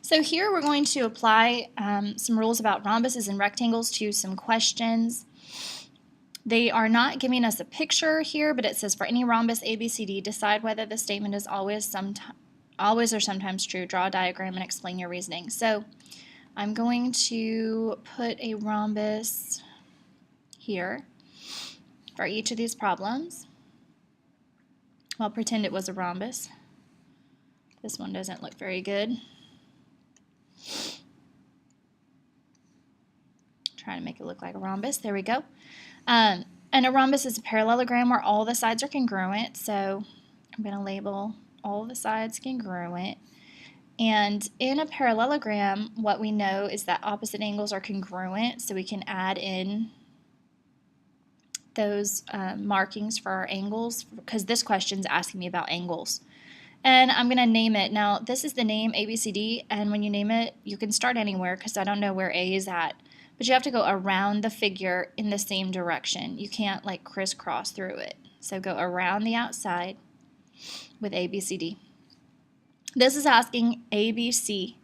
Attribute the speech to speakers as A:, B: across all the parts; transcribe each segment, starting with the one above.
A: So here we're going to apply some rules about rhombuses and rectangles to some questions. They are not giving us a picture here, but it says for any rhombus ABCD, decide whether the statement is always or sometimes true. Draw a diagram and explain your reasoning. So I'm going to put a rhombus here for each of these problems. I'll pretend it was a rhombus. This one doesn't look very good. Trying to make it look like a rhombus. There we go. And a rhombus is a parallelogram where all the sides are congruent. So I'm going to label all the sides congruent. And in a parallelogram, what we know is that opposite angles are congruent. So we can add in those markings for our angles, because this question is asking me about angles. And I'm going to name it. Now, this is the name ABCD, and when you name it, you can start anywhere because I don't know where A is at. But you have to go around the figure in the same direction. You can't like crisscross through it. So go around the outside with ABCD. This is asking ABC.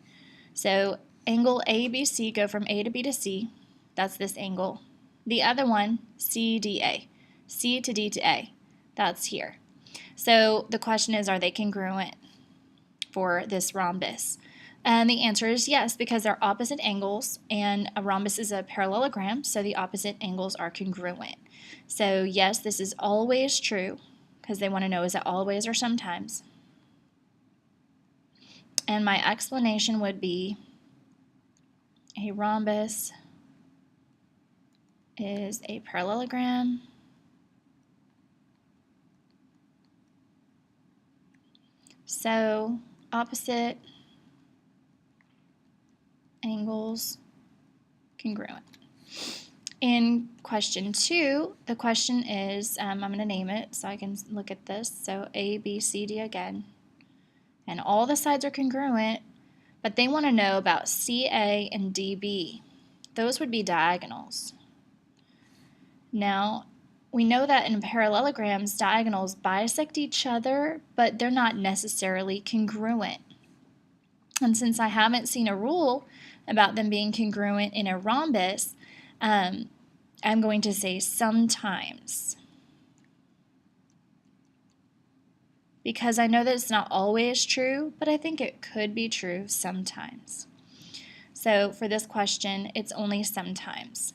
A: So angle ABC, go from A to B to C. That's this angle. The other one, CDA. C to D to A. That's here. So the question is, are they congruent for this rhombus? And the answer is yes, because they're opposite angles, and a rhombus is a parallelogram, so the opposite angles are congruent. So yes, this is always true, because they want to know, is it always or sometimes? And my explanation would be a rhombus is a parallelogram so opposite angles congruent. In question 2, the question is, I'm going to name it so I can look at this. So A, B, C, D again. And all the sides are congruent, but they want to know about CA and DB. Those would be diagonals. Now, we know that in parallelograms, diagonals bisect each other, but they're not necessarily congruent. And since I haven't seen a rule about them being congruent in a rhombus, I'm going to say sometimes. Because I know that it's not always true, but I think it could be true sometimes. So for this question, it's only sometimes.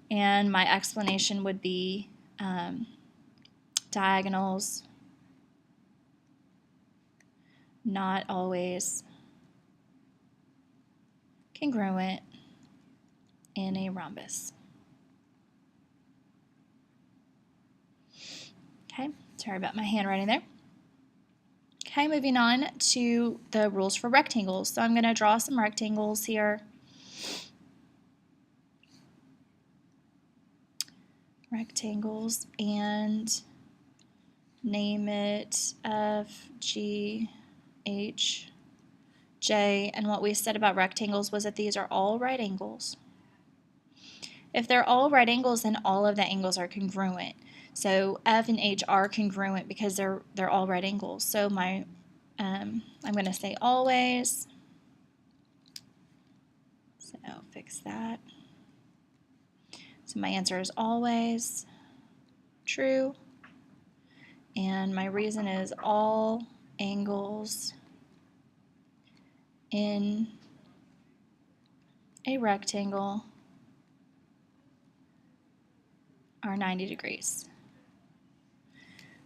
A: And my explanation would be diagonals, not always congruent in a rhombus. Okay, sorry about my handwriting there. Okay, moving on to the rules for rectangles. So I'm going to draw some rectangles here. Rectangles, and name it F, G, H, J, and what we said about rectangles was that these are all right angles. If they're all right angles, then all of the angles are congruent. So F and H are congruent because they're all right angles. So my I'm going to say always. So fix that. So my answer is always true. And my reason is all angles in a rectangle are 90 degrees.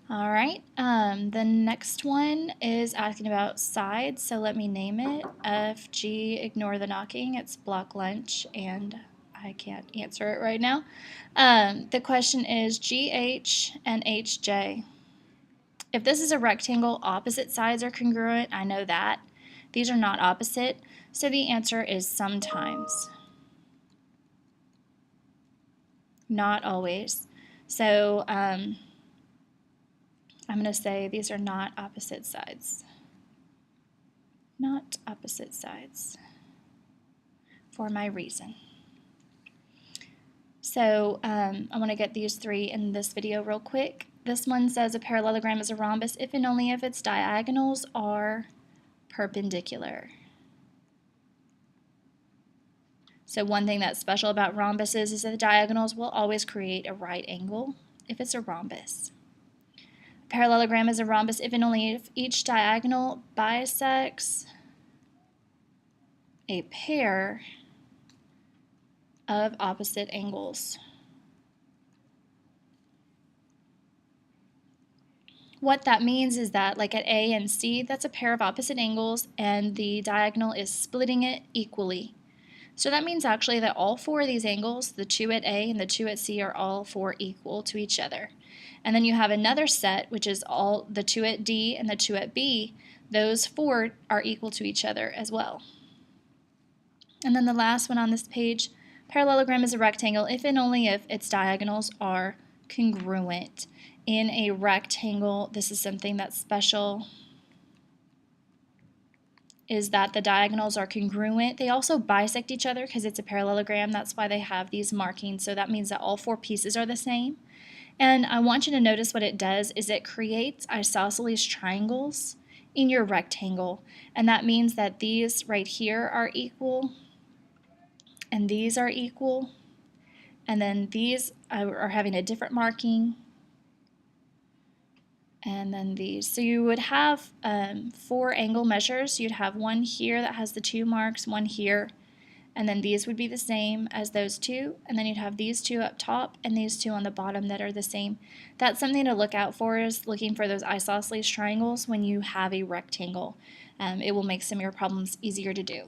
A: All right, the next one is asking about sides, so let me name it. FG, ignore the knocking, it's block lunch, and I can't answer it right now. The question is GH and HJ. If this is a rectangle, opposite sides are congruent, I know that. These are not opposite, so the answer is sometimes. Not always. So I'm going to say these are not opposite sides. Not opposite sides for my reason. So I want to get these 3 in this video real quick. This one says a parallelogram is a rhombus if and only if its diagonals are perpendicular. So one thing that's special about rhombuses is that the diagonals will always create a right angle if it's a rhombus. A parallelogram is a rhombus if and only if each diagonal bisects a pair of opposite angles. What that means is that, like at A and C, that's a pair of opposite angles and the diagonal is splitting it equally. So that means actually that all four of these angles, the two at A and the two at C, are all four equal to each other. And then you have another set, which is all the two at D and the two at B. Those four are equal to each other as well. And then the last one on this page, parallelogram is a rectangle if and only if its diagonals are congruent. In a rectangle, this is something that's special, is that the diagonals are congruent. They also bisect each other because it's a parallelogram. That's why they have these markings. So that means that all four pieces are the same. And I want you to notice what it does is it creates isosceles triangles in your rectangle. And that means that these right here are equal, and these are equal, and then these are having a different marking, and then these. So you would have 4 angle measures. You'd have one here that has the 2 marks, one here, and then these would be the same as those 2, and then you'd have these 2 up top and these 2 on the bottom that are the same. That's something to look out for, is looking for those isosceles triangles when you have a rectangle. It will make some of your problems easier to do.